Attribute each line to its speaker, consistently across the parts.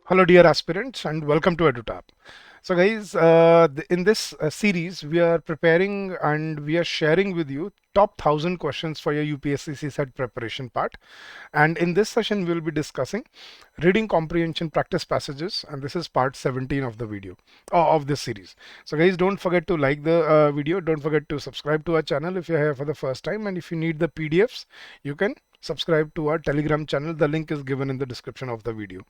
Speaker 1: Hello dear aspirants and welcome to EduTap. So guys, in this series we are preparing and we are sharing with you top 1000 questions for your UPSC CSAT preparation part. And in this session we will be discussing reading comprehension practice passages, and this is part 17 of the video of this series. So guys, don't forget to like the video, don't forget to subscribe to our channel if you're here for the first time, and if you need the PDFs you can subscribe to our Telegram channel. The link is given in the description of the video.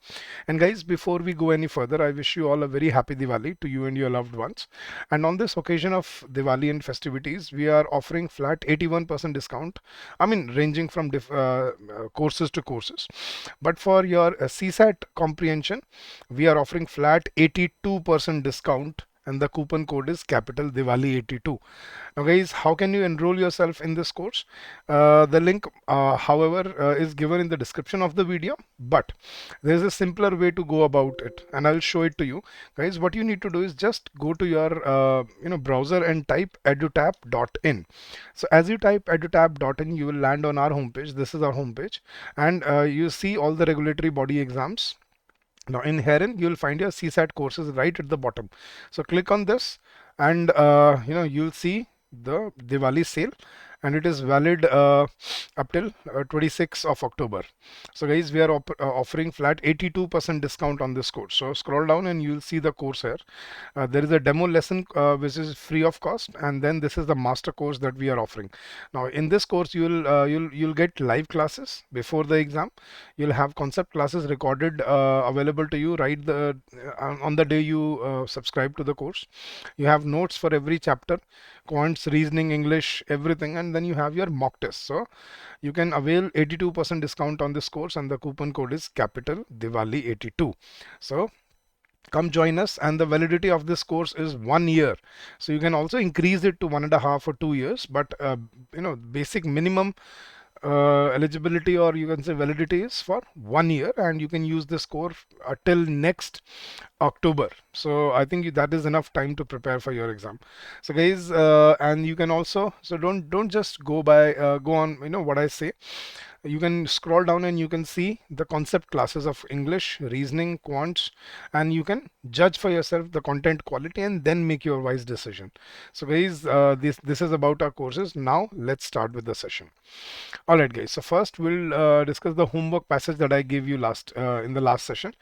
Speaker 1: And guys, before we go any further, I wish you all a very happy Diwali to you and your loved ones. And on this occasion of Diwali and festivities, we are offering flat 81% discount. I mean, ranging from courses to courses. But for your CSAT comprehension, we are offering flat 82% discount, and the coupon code is capital Diwali 82. Now guys, how can you enroll yourself in this course? The link however is given in the description of the video, but there's a simpler way to go about it and I'll show it to you. Guys, what you need to do is just go to your browser and type edutap.in. So as you type edutap.in, you will land on our homepage. This is our homepage, and you see all the regulatory body exams. Now in herein you will find your CSAT courses right at the bottom. So click on this, and you'll see the Diwali sale, and it is valid up till 26th of October. So guys, we are offering flat 82% discount on this course. So scroll down and you'll see the course here. There is a demo lesson which is free of cost, and then this is the master course that we are offering. Now in this course you'll get live classes before the exam. You'll have concept classes recorded available to you right on the day you subscribe to the course. You have notes for every chapter, quants, reasoning, English, everything, and then you have your mock test. So you can avail 82% discount on this course, and the coupon code is capital Diwali 82. So come join us, and the validity of this course is 1 year. So you can also increase it to 1.5 or 2 years, but basic minimum eligibility, or you can say validity, is for 1 year, and you can use this course till next October. So I think that is enough time to prepare for your exam. So guys, and you can also, so don't just go on what I say. You can scroll down and you can see the concept classes of English, reasoning, quants, and you can judge for yourself the content quality and then make your wise decision. So guys, this is about our courses. Now let's start with the session. All right guys, so first we'll discuss the homework passage that I gave you in the last session.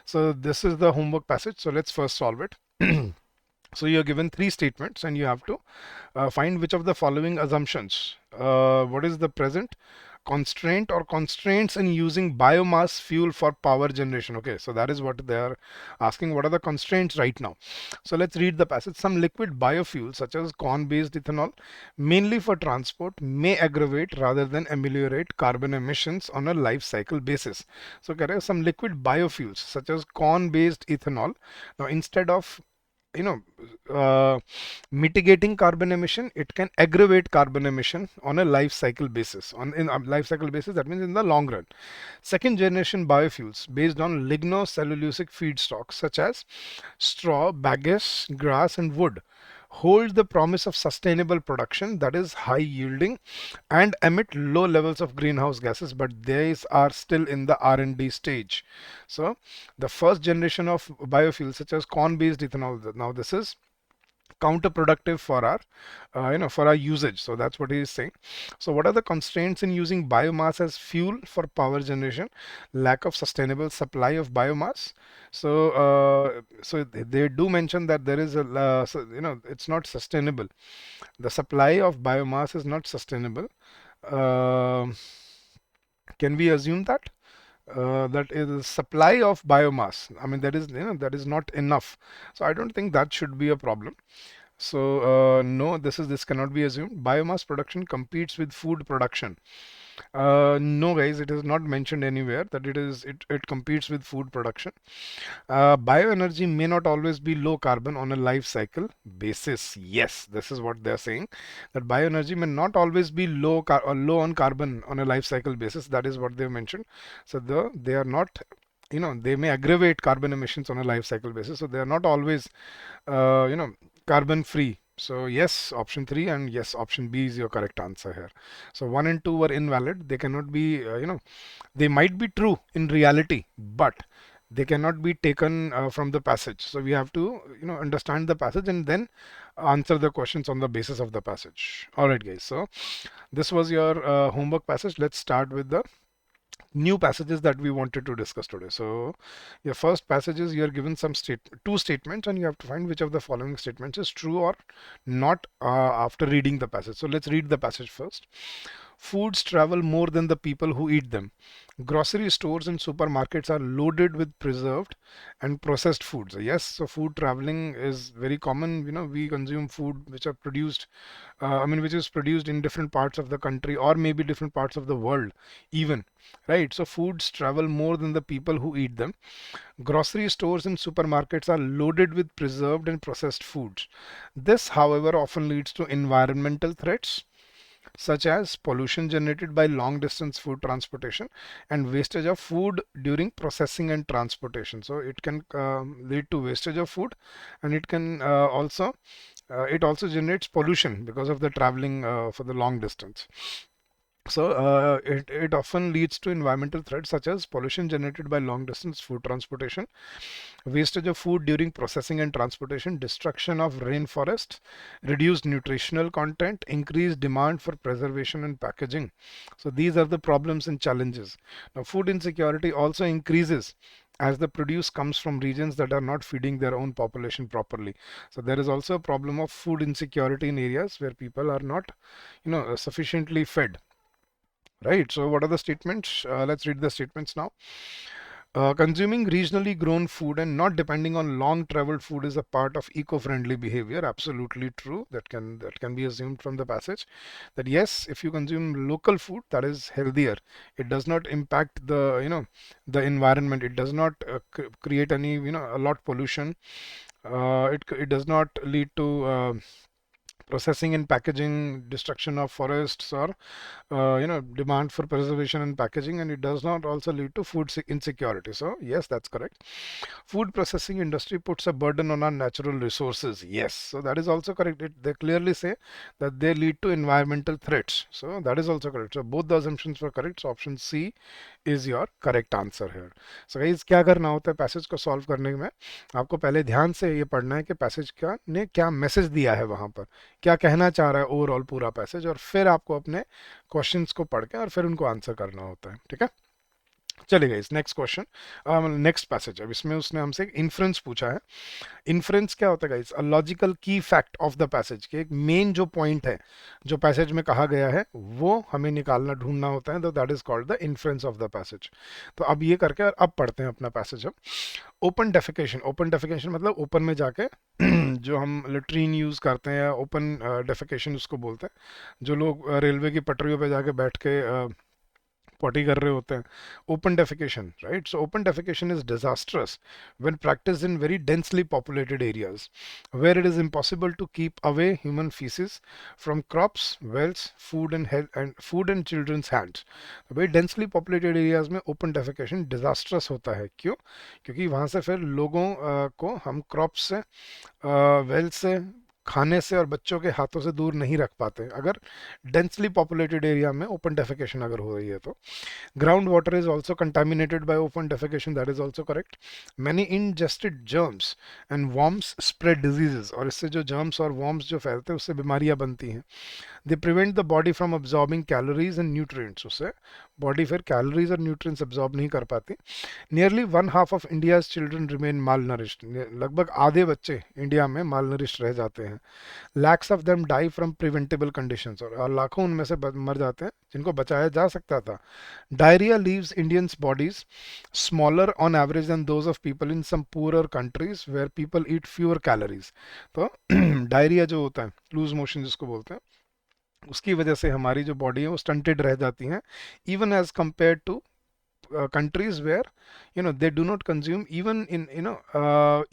Speaker 1: So this is the homework passage. So let's first solve it. So you're given 3 statements and you have to find which of the following assumptions. What is the present constraint or constraints in using biomass fuel for power generation? Okay, so that is what they are asking. What are the constraints right now? So let's read the passage. Some liquid biofuels such as corn-based ethanol, mainly for transport, may aggravate rather than ameliorate carbon emissions on a life cycle basis. So some liquid biofuels such as corn-based ethanol, now instead of mitigating carbon emission, it can aggravate carbon emission on a life cycle basis. In a life cycle basis, that means in the long run. Second generation biofuels based on lignocellulosic feedstocks such as straw, bagasse, grass, and wood hold the promise of sustainable production, that is high yielding, and emit low levels of greenhouse gases, but these are still in the R&D stage. So the first generation of biofuels such as corn based ethanol, now this is counterproductive for our usage. So that's what he is saying. So what are the constraints in using biomass as fuel for power generation? Lack of sustainable supply of biomass. So they do mention that there is it's not sustainable. The supply of biomass is not sustainable. Can we assume that that is supply of biomass? I mean, that is not enough. So I don't think that should be a problem. So no, this cannot be assumed. Biomass production competes with food production. No guys, it is not mentioned anywhere that it competes with food production. Bioenergy may not always be low carbon on a life cycle basis. Yes, this is what they're saying, that bioenergy may not always be low on carbon on a life cycle basis. That is what they've mentioned. So they are not, they may aggravate carbon emissions on a life cycle basis. So they are not always carbon free. So yes, option 3, and yes, option B is your correct answer here. So 1 and 2 were invalid. They cannot be, they might be true in reality, but they cannot be taken from the passage. So we have to, understand the passage and then answer the questions on the basis of the passage. All right, guys. So this was your homework passage. Let's start with the new passages that we wanted to discuss today. So your first passage is you are given two statements and you have to find which of the following statements is true or not after reading the passage. So let's read the passage first. Foods travel more than the people who eat them. Grocery stores and supermarkets are loaded with preserved and processed foods. Yes, so food traveling is very common. We consume food which are produced, which is produced in different parts of the country or maybe different parts of the world even, right? So foods travel more than the people who eat them. Grocery stores and supermarkets are loaded with preserved and processed foods. This, however, often leads to environmental threats such as pollution generated by long distance food transportation and wastage of food during processing and transportation. So it can lead to wastage of food, and it can it also generates pollution because of the traveling for the long distance. So it often leads to environmental threats such as pollution generated by long distance food transportation, wastage of food during processing and transportation, destruction of rainforests, reduced nutritional content, increased demand for preservation and packaging. So these are the problems and challenges. Now, food insecurity also increases as the produce comes from regions that are not feeding their own population properly. So there is also a problem of food insecurity in areas where people are not, sufficiently fed. Right. So what are the statements? Let's read the statements now. Consuming regionally grown food and not depending on long traveled food is a part of eco-friendly behavior. Absolutely true. That can be assumed from the passage. That yes, if you consume local food, that is healthier. It does not impact the environment. It does not create any a lot pollution. It does not lead to processing and packaging, destruction of forests, or demand for preservation and packaging, and it does not also lead to food insecurity. So yes, that's correct. Food processing industry puts a burden on our natural resources. Yes, so that is also correct. They clearly say that they lead to environmental threats. So that is also correct. So both the assumptions were correct. So option C is your correct answer here. So guys, क्या करना होता है passage को solve करने में? आपको पहले ध्यान से ये पढ़ना है कि पैसेज का ने क्या मैसेज दिया है, वहां पर क्या कहना चाह रहा है ओवरऑल पूरा पैसेज, और फिर आपको अपने क्वेश्चंस को पढ़ के और फिर उनको आंसर करना होता है. ठीक है, चलिए इस नेक्स्ट क्वेश्चन, नेक्स्ट पैसेज. अब इसमें उसने हमसे एक इन्फ्रेंस पूछा है. इन्फ्रेंस क्या होता है गाइस? अ लॉजिकल की फैक्ट ऑफ द पैसेज के एक मेन जो पॉइंट है जो पैसेज में कहा गया है वो हमें निकालना ढूंढना होता है. तो that is called the inference of the passage. तो अब ये करके अब पढ़ते हैं अपना पैसेज. हम ओपन डेफिकेशन. ओपन डेफिकेशन मतलब ओपन में जाके जो हम लेट्रीन यूज करते हैं, ओपन डेफिकेशन उसको बोलते हैं. जो लोग रेलवे की पटरियों पे जाके बैठ के पॉटी कर रहे होते हैं. Open defecation, right? So open defecation is disastrous when practiced in very densely populated areas where it is impossible to keep away human feces from crops, wells, food and health and food and children's hands. very densely populated areas में open defecation disastrous होता है. क्यों? क्योंकि वहां से फिर लोगों को हम क्रॉप से, वेल से, खाने से और बच्चों के हाथों से दूर नहीं रख पाते अगर डेंसली पॉपुलेटेड एरिया में ओपन डेफिकेशन अगर हो रही है तो. Ground water is also contaminated bye open defecation. That is also correct. Many ingested germs and worms spread diseases. और इससे जो जर्म्स और वॉर्म्स जो फैलते हैं उससे बीमारियां बनती हैं. They prevent the body from absorbing calories and nutrients. उससे बॉडी फिर कैलोरीज और न्यूट्रिएंट्स अब्जॉर्ब नहीं कर पाती. Nearly 1/2 of India's children remain mall nourished. लगभग आधे बच्चे इंडिया में माल नरिश्ड रह जाते हैं. Lakhs of them die from preventable conditions. और लाखों उनमें से मर जाते हैं जिनको बचाया जा सकता था. Diarrhoea leaves Indians' bodies smaller on average than those of people in some poorer countries where people eat fewer calories. तो डायरिया जो होता है, लूज मोशन जिसको बोलते हैं, उसकी वजह से हमारी जो बॉडी है वो स्टंटेड रह जाती हैं, even as compared to countries where they do not consume even in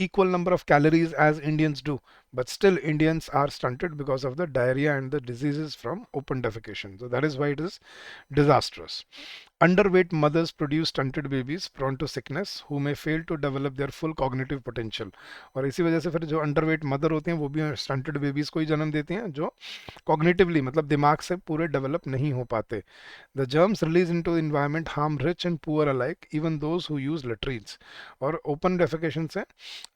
Speaker 1: equal number of calories as Indians do but still Indians are stunted because of the diarrhea and the diseases from open defecation. So that is why it is disastrous. Underweight mothers produce stunted babies prone to sickness who may fail to develop their full cognitive potential. और इसी वजह से फिर जो underweight mother होती हैं वो भी स्टंटेड बेबीज को ही जन्म देती हैं जो कॉग्निटिवली मतलब दिमाग से पूरे डेवलप नहीं हो पाते. The germs released into the environment harm rich and poor alike, even those who use latrines. और ओपन डेफिकेशन से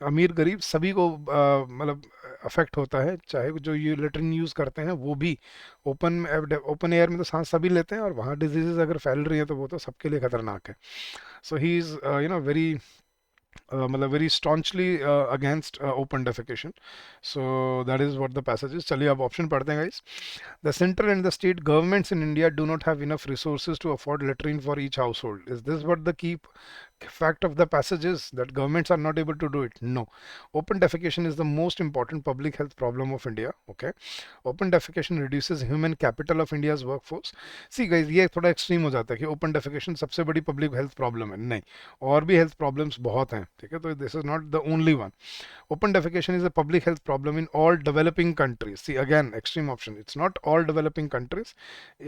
Speaker 1: अमीर गरीब सभी को मतलब अफेक्ट होता है, चाहे जो ये लेटरिन यूज करते हैं वो भी ओपन एयर में तो सांस सभी लेते हैं और वहाँ डिजीजेस अगर फैल रही है तो वो तो सबके लिए खतरनाक है. सो ही इज वेरी मतलब very staunchly against open defecation. So that is what the passage is. चलिए अब ऑप्शन पढ़ते हैं guys. The central and the state governments in India do not have enough resources to afford latrine for each household. Is this what the key fact of the passage is, that governments are not able to do it? No. Open defecation is the most important public health problem of India. Okay. Open defecation reduces human capital of India's workforce. See guys, ये थोड़ा extreme हो जाता है कि open defecation सबसे बड़ी public health problem है. नहीं, और भी हेल्थ प्रॉब्लम्स बहुत हैं. ठीक है, तो this is not the only one. Open defecation is a public health problem in all developing countries. See again, extreme option. It's not all developing countries.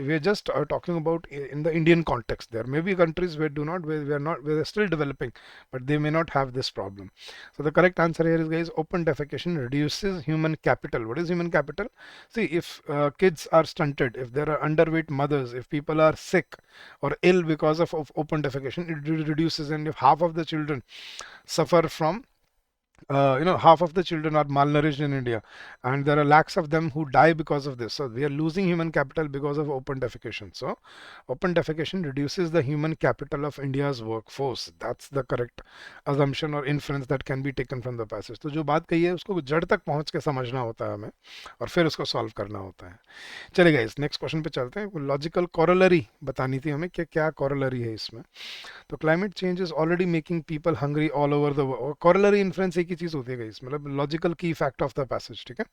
Speaker 1: We're just talking about in the Indian context. There may be countries where where they're still developing, but they may not have this problem. So the correct answer here is, guys, open defecation reduces human capital. What is human capital? See, if kids are stunted, if there are underweight mothers, if people are sick or ill because of open defecation, it reduces. And if half of the children suffer from half of the children are malnourished in India, and there are lakhs of them who die because of this. So we are losing human capital because of open defecation. So open defecation reduces the human capital of India's workforce. That's the correct assumption or inference that can be taken from the passage. तो जो बात कही है उसको जड़ तक पहुंच के समझना होता है हमें, और फिर उसको सॉल्व करना होता है. चलेगा, इस नेक्स्ट क्वेश्चन पे चलते हैं. लॉजिकल कॉरोलरी बतानी थी हमें कि क्या कॉरोलरी है इसमें. तो climate change is already making people hungry all over the world. Corollary influence एक ही चीज होती है गाइस, मतलब लॉजिकल की फैक्ट ऑफ द पैसेज. ठीक है,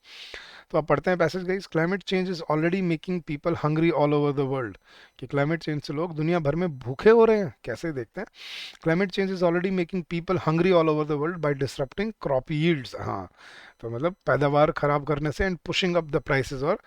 Speaker 1: तो आप पढ़ते हैं passage guys. Climate change is already making people hungry all over the world. कि क्लाइमेट चेंज से लोग दुनिया भर में भूखे हो रहे हैं. कैसे देखते हैं. Climate change is already making people hungry all over the world by disrupting crop yields. हाँ, तो मतलब पैदावार खराब करने से and pushing up the prices, और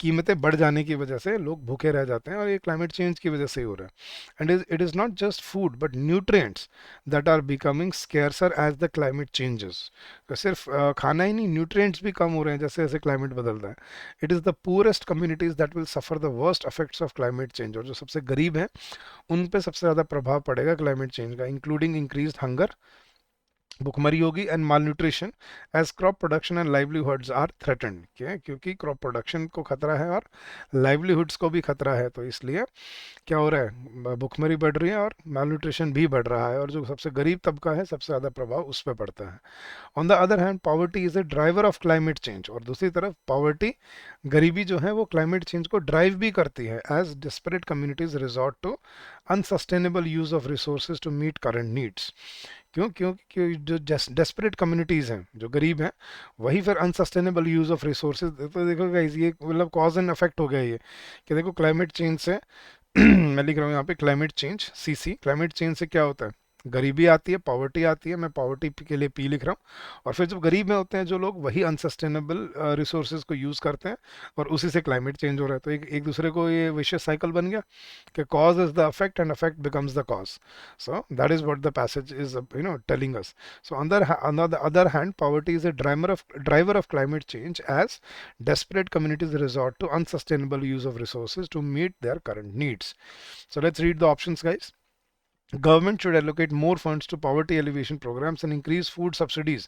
Speaker 1: कीमतें बढ़ जाने की वजह से लोग भूखे रह जाते हैं, और ये क्लाइमेट चेंज की वजह से ही हो रहा है. And it is not just food but nutrients that are becoming scarcer as the climate changes. तो सिर्फ खाना ही नहीं, न्यूट्रिएंट्स भी कम हो रहे हैं जैसे जैसे क्लाइमेट बदल रहा है. It is the poorest communities that will suffer the worst effects of climate change. और जो सबसे गरीब हैं उन पे सबसे ज़्यादा प्रभाव पड़ेगा क्लाइमेट चेंज का, इंक्लूडिंग इंक्रीज हंगर, भुखमरी होगी, and malnutrition as crop production and livelihoods are threatened. क्योंकि क्रॉप प्रोडक्शन को खतरा है और लाइवलीहुड्स को भी खतरा है, तो इसलिए क्या हो रहा है, भुखमरी बढ़ रही है और माल न्यूट्रिशन भी बढ़ रहा है, और जो सबसे गरीब तबका है सबसे ज़्यादा प्रभाव उस पर पड़ता है. On the other hand poverty is a driver of climate change. और दूसरी तरफ पॉवर्टी, गरीबी जो है वो क्लाइमेट चेंज को ड्राइव भी करती है, as desperate communities resort to unsustainable use of resources to meet current needs. क्यों? क्योंकि जो डेस्परेट कम्युनिटीज़ हैं, जो गरीब हैं, वही फिर अनसस्टेनेबल यूज़ ऑफ रिसोर्सेज. तो देखो गाइस, ये मतलब कॉज एंड इफेक्ट हो गया ये, कि देखो क्लाइमेट चेंज से मैं लिख रहा हूँ यहाँ पे climate change CC. Climate change से क्या होता है, गरीबी आती है, पॉवर्टी आती है. मैं पॉवर्टी के लिए पी लिख रहा हूँ. और फिर जब गरीब में होते हैं जो लोग, वही अनसस्टेनेबल रिसोर्सेज को यूज़ करते हैं, और उसी से क्लाइमेट चेंज हो रहा है. तो एक दूसरे को ये विशियस साइकिल बन गया कि cause is the affect and affect becomes the cause. So that is what the passage is telling us. So on the other hand poverty is a driver of climate change as desperate communities resort to unsustainable use of resources to meet their current needs. So let's read the options, guys. Government should allocate more funds to poverty alleviation programs and increase food subsidies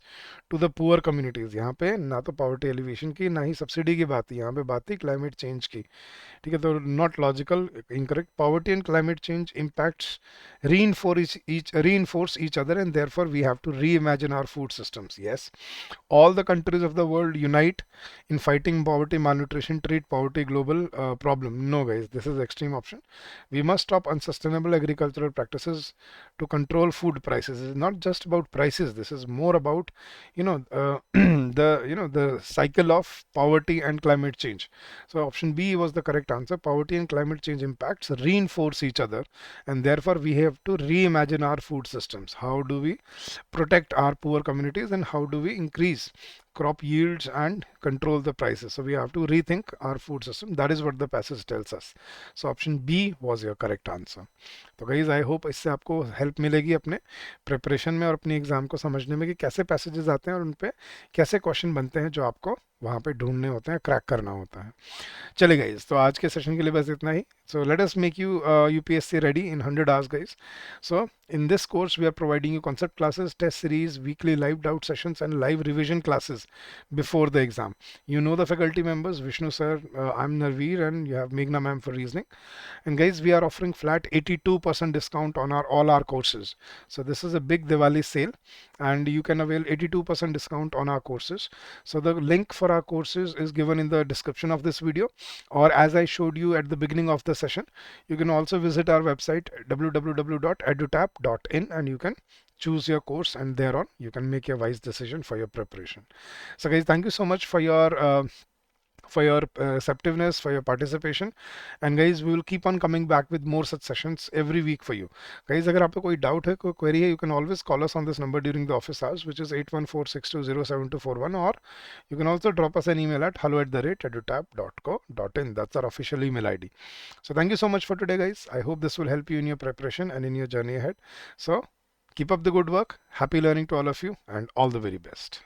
Speaker 1: to the poor communities. यहाँ पे ना तो poverty alleviation की ना ही subsidy की बात है, यहाँ पे बात थी climate change की. ठीक है, तो not logical, incorrect. Poverty and climate change impacts reinforce each other, and therefore we have to reimagine our food systems. Yes, all the countries of the world unite in fighting poverty, malnutrition, treat poverty global problem. No guys, this is extreme option. We must stop unsustainable agricultural practices to control food prices. It's not just about prices, this is more about the cycle of poverty and climate change. So option B was the correct answer. Poverty and climate change impacts reinforce each other, and therefore we have to reimagine our food systems. How do we protect our poor communities, and how do we increase crop yields and control the prices. So we have to rethink our food system. That is what the passage tells us. So option B was your correct answer. तो guys I hope इससे आपको help मिलेगी अपने preparation में और अपनी exam को समझने में कि कैसे पैसेजेस आते हैं और उन पे कैसे क्वेश्चन बनते हैं जो आपको वहाँ पे ढूंढने होते हैं, क्रैक करना होता है. चले गाइज, तो आज के सेशन के लिए बस इतना ही. So let us make you UPSC ready in 100 hours, guys. So in this course, we are providing you concept classes, test series, weekly live doubt sessions, and live revision classes before the exam. You know the faculty members, Vishnu sir, I'm Narveer, and you have Meghna ma'am for reasoning. And guys, we are offering flat 82% discount on all our courses. So this is a big Diwali sale, and you can avail 82% discount on our courses. So the link for our courses is given in the description of this video, or as I showed you at the beginning of the session, you can also visit our website www.edutap.in and you can choose your course, and thereon you can make a wise decision for your preparation. So guys, thank you so much for your receptiveness, for your participation, and guys, we will keep on coming back with more such sessions every week for you. Guys, अगर आपको कोई doubt है, कोई query है, you can always call us on this number during the office hours, which is 8146207241, or you can also drop us an email at hello@edutap.co.in. That's our official email ID. So thank you so much for today, guys. I hope this will help you in your preparation and in your journey ahead. So keep up the good work. Happy learning to all of you, and all the very best.